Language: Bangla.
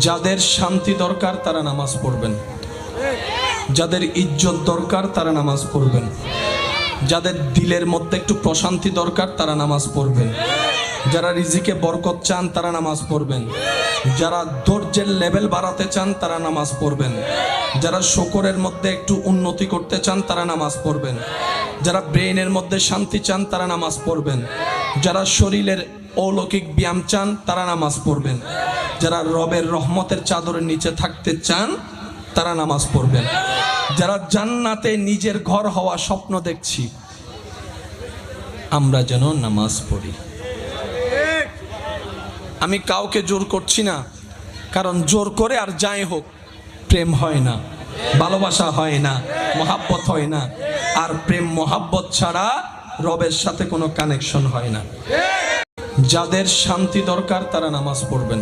যাদের শান্তি দরকার তারা নামাজ পড়বেন, যাদের ইজ্জত দরকার তারা নামাজ পড়বেন, যাদের দিলের মধ্যে একটু প্রশান্তি দরকার তারা নামাজ পড়বেন, যারা রিজিকে বরকত চান তারা নামাজ পড়বেন, যারা ধৈর্যের লেভেল বাড়াতে চান তারা নামাজ পড়বেন, যারা শুকরের মধ্যে একটু উন্নতি করতে চান তারা নামাজ পড়বেন, যারা ব্রেইনের মধ্যে শান্তি চান তারা নামাজ পড়বেন, যারা শরীরের অলৌকিক ব্যায়াম চান তারা নামাজ পড়বেন, যারা রবের রহমতের চাদরের নিচে থাকতে চান তারা নামাজ পড়বেন, যারা জান্নাতে নিজের ঘর হওয়া স্বপ্ন দেখছি আমরা যেন নামাজ পড়ি। আমি কাউকে জোর করছি না, কারণ জোর করে আর যাই হোক প্রেম হয় না, ভালোবাসা হয় না, মহাব্বত হয় না, আর প্রেম মহাব্বত ছাড়া রবের সাথে কোনো কানেকশন হয় না। যাদের শান্তি দরকার তারা নামাজ পড়বেন।